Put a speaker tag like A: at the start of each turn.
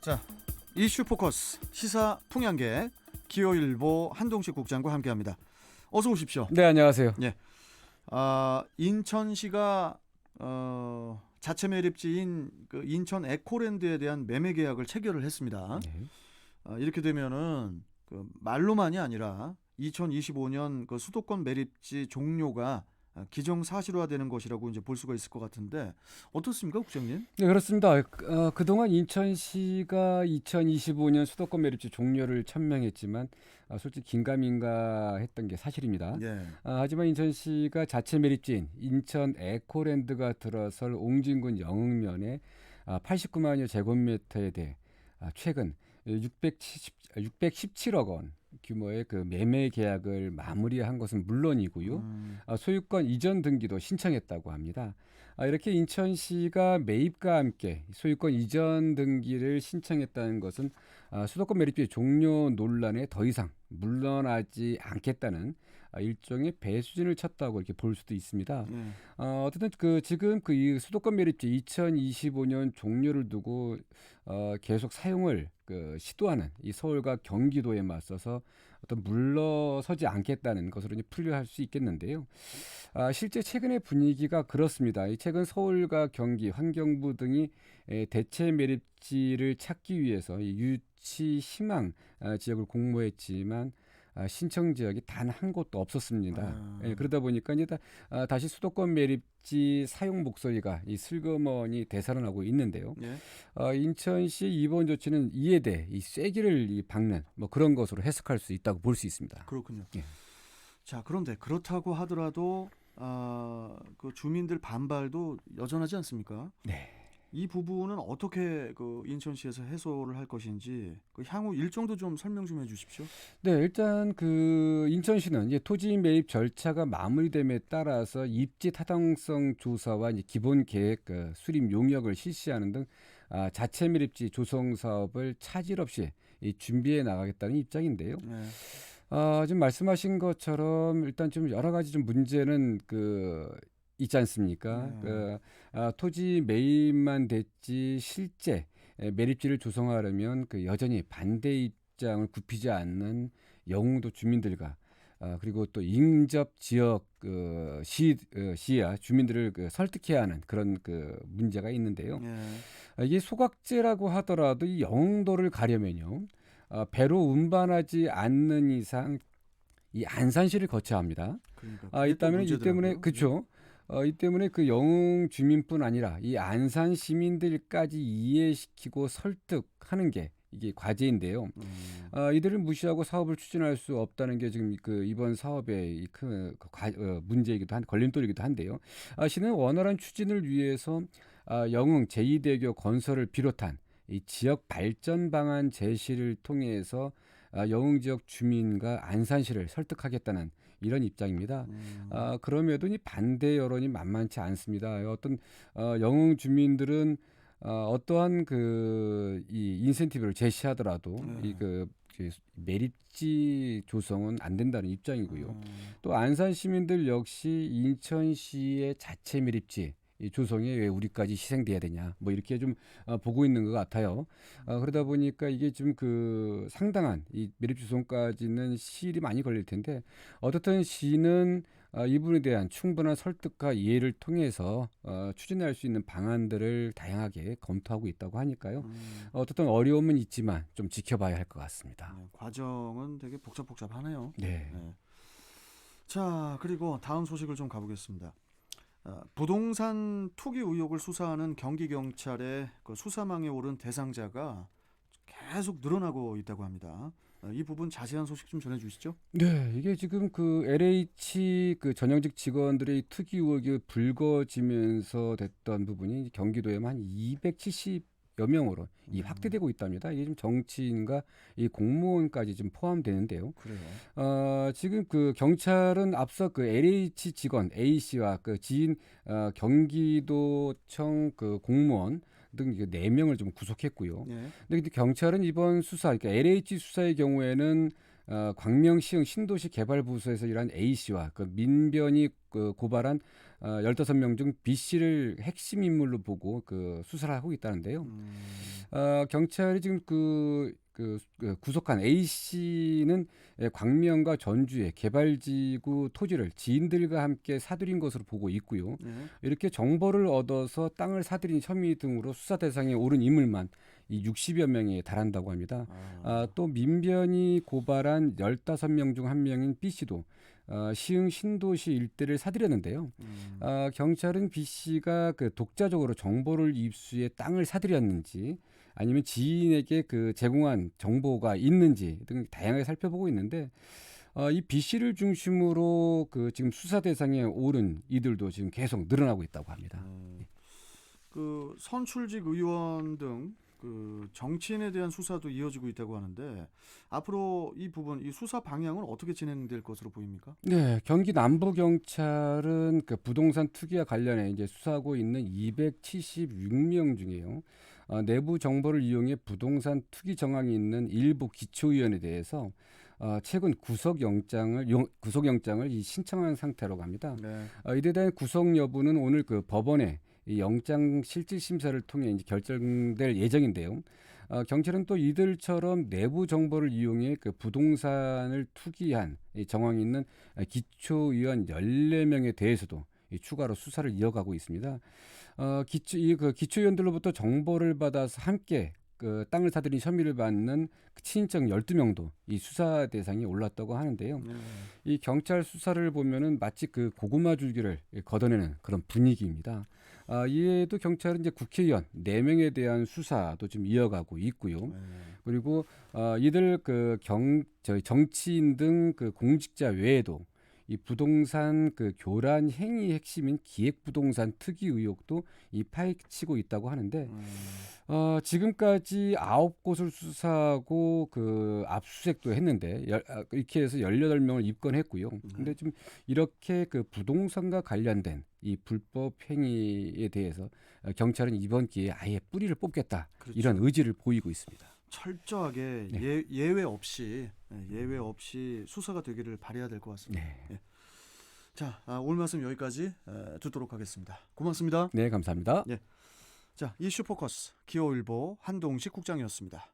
A: 자, 이슈 포커스 시사 풍향계 기호일보 한동식 국장과 함께합니다. 어서 오십시오.
B: 네, 안녕하세요.
A: 예, 인천시가 자체 매립지인 그 인천 에코랜드에 대한 매매 계약을 체결을 했습니다.
B: 네.
A: 이렇게 되면은 그 말로만이 아니라 2025년 그 수도권 매립지 종료가 기정사실화되는 것이라고 이제 볼 수가 있을 것 같은데 어떻습니까, 국장님?
B: 네, 그렇습니다. 그동안 인천시가 2025년 수도권 매립지 종료를 천명했지만 솔직히 긴가민가 했던 게 사실입니다.
A: 예.
B: 하지만 인천시가 자체 매립지인 인천 에코랜드가 들어설 옹진군 영흥면에 89만여 제곱미터에 대해 최근 617억 원 규모의 그 매매 계약을 마무리한 것은 물론이고요. 소유권 이전 등기도 신청했다고 합니다. 이렇게 인천시가 매입과 함께 소유권 이전 등기를 신청했다는 것은 수도권 매립지 종료 논란에 더 이상 물러나지 않겠다는 일종의 배수진을 쳤다고 이렇게 볼 수도 있습니다. 어쨌든 지금 이 수도권 매립지 2025년 종료를 두고 계속 사용을 시도하는 이 서울과 경기도에 맞서서 어떤 물러서지 않겠다는 것으로 이제 풀이할 수 있겠는데요. 실제 최근의 분위기가 그렇습니다. 최근 서울과 경기, 환경부 등이 대체 매립지를 찾기 위해서 이 유치 희망 지역을 공모했지만 신청 지역이 단 한 곳도 없었습니다. 그러다 보니까 이제 다시 수도권 매립지 사용 목소리가 이 슬그머니 되살아나고 있는데요. 인천시 이번 조치는 이에 대해 이 쐐기를 박는 뭐 그런 것으로 해석할 수 있다고 볼 수 있습니다.
A: 그렇군요.
B: 예.
A: 자, 그런데 그렇다고 하더라도 그 주민들 반발도 여전하지 않습니까?
B: 네.
A: 이 부분은 어떻게 그 인천시에서 해소를 할 것인지 그 향후 일정도 좀 설명 좀 해주십시오.
B: 네, 일단 인천시는 이제 토지 매입 절차가 마무리됨에 따라서 입지 타당성 조사와 이제 기본 계획 수립 용역을 실시하는 등 자체 매립지 조성 사업을 차질 없이 준비해 나가겠다는 입장인데요. 지금 말씀하신 것처럼 일단 좀 여러 가지 좀 문제는 있지 않습니까? 토지 매입만 됐지 실제 매립지를 조성하려면 여전히 반대 입장을 굽히지 않는 영흥도 주민들과 그리고 또 인접 지역 시야 주민들을 설득해야 하는 그런 문제가 있는데요. 이게 소각제라고 하더라도 이 영흥도를 가려면요. 배로 운반하지 않는 이상 이 안산시를 거쳐야 합니다.
A: 그러니까
B: 이 때문에
A: 문제더라고요.
B: 그렇죠. 이 때문에 영흥 주민뿐 아니라 이 안산 시민들까지 이해시키고 설득하는 게 이게 과제인데요. 이들을 무시하고 사업을 추진할 수 없다는 게 지금 이번 사업의 큰 문제이기도 한 걸림돌이기도 한데요. 시는 원활한 추진을 위해서 영흥 제2대교 건설을 비롯한 이 지역 발전 방안 제시를 통해서 영흥 지역 주민과 안산시를 설득하겠다는 이런 입장입니다. 그럼에도 이 반대 여론이 만만치 않습니다. 어떤 영흥 주민들은 어떠한 이 인센티브를 제시하더라도 매립지 조성은 안 된다는 입장이고요. 또 안산 시민들 역시 인천시의 자체 매립지 이 조성에 왜 우리까지 희생돼야 되냐 뭐 이렇게 좀 보고 있는 것 같아요. 그러다 보니까 이게 좀 상당한 이 매립 조성까지는 시일이 많이 걸릴 텐데 어떻든 시는 이 부분에 대한 충분한 설득과 이해를 통해서 추진할 수 있는 방안들을 다양하게 검토하고 있다고 하니까요. 어떻든 어려움은 있지만 좀 지켜봐야 할 것 같습니다.
A: 과정은 되게 복잡하네요.
B: 네.
A: 자, 그리고 다음 소식을 좀 가보겠습니다. 부동산 투기 의혹을 수사하는 경기경찰의 수사망에 오른 대상자가 계속 늘어나고 있다고 합니다. 이 부분 자세한 소식 좀 전해주시죠.
B: 네, 이게 지금 LH 전형직 직원들의 투기 의혹이 불거지면서 됐던 부분이 경기도에만 한 270여 명으로 확대되고 있답니다. 이게 좀 정치인과 이 공무원까지 좀 포함되는데요.
A: 그래요.
B: 지금 경찰은 앞서 LH 직원 A 씨와 지인 경기도청 공무원 등 4명을 좀 구속했고요. 근데 경찰은 이번 수사, 그러니까 LH 수사의 경우에는 광명시흥 신도시 개발부서에서 일한 A씨와 그 민변이 고발한 15명 중 B씨를 핵심 인물로 보고 그 수사를 하고 있다는데요. 경찰이 지금 구속한 A씨는 광명과 전주의 개발지구 토지를 지인들과 함께 사들인 것으로 보고 있고요.
A: 네.
B: 이렇게 정보를 얻어서 땅을 사들인 혐의 등으로 수사 대상에 오른 인물만 이 60여 명에 달한다고 합니다. 또 민변이 고발한 15명 중 한 명인 B씨도 시흥 신도시 일대를 사들였는데요. 경찰은 B씨가 그 독자적으로 정보를 입수해 땅을 사들였는지 아니면 지인에게 그 제공한 정보가 있는지 등 다양하게 살펴보고 있는데 이 B씨를 중심으로 그 지금 수사 대상에 오른 이들도 지금 계속 늘어나고 있다고 합니다.
A: 그 선출직 의원 등 그 정치인에 대한 수사도 이어지고 있다고 하는데 앞으로 이 부분, 이 수사 방향은 어떻게 진행될 것으로 보입니까?
B: 네, 경기 남부 경찰은 그 부동산 투기와 관련해 이제 수사하고 있는 276명 중에요. 내부 정보를 이용해 부동산 투기 정황이 있는 일부 기초의원에 대해서 최근 구속영장을 이 신청한 상태라고 합니다.
A: 네.
B: 이에 대한 구속 여부는 오늘 그 법원에 이 영장 실질 심사를 통해 이제 결정될 예정인데요. 경찰은 또 이들처럼 내부 정보를 이용해 그 부동산을 투기한 이 정황이 있는 기초의원 14명에 대해서도 이 추가로 수사를 이어가고 있습니다. 기초의원들로부터 정보를 받아서 함께 그 땅을 사들인 혐의를 받는 그 친인척 12명도 이 수사 대상에 올랐다고 하는데요. 이 경찰 수사를 보면은 마치 그 고구마 줄기를 걷어내는 그런 분위기입니다. 이에도 경찰은 이제 국회의원 4명에 대한 수사도 좀 이어가고 있고요. 그리고 이들 저희 정치인 등 그 공직자 외에도 이 부동산 그 교란 행위 핵심인 기획부동산 투기 의혹도 이 파헤치고 있다고 하는데 지금까지 9곳을 수사하고 그 압수수색도 했는데 이렇게 해서 18명을 입건했고요. 근데 좀 이렇게 그 부동산과 관련된 이 불법 행위에 대해서 경찰은 이번 기회에 아예 뿌리를 뽑겠다.
A: 그렇죠.
B: 이런 의지를 보이고 있습니다.
A: 철저하게
B: 네.
A: 예외 없이 수사가 되기를 바라야 될 것 같습니다.
B: 네.
A: 자, 오늘 말씀 여기까지 듣도록 하겠습니다. 고맙습니다.
B: 네, 감사합니다.
A: 자, 이슈 포커스 기호일보 한동식 국장이었습니다.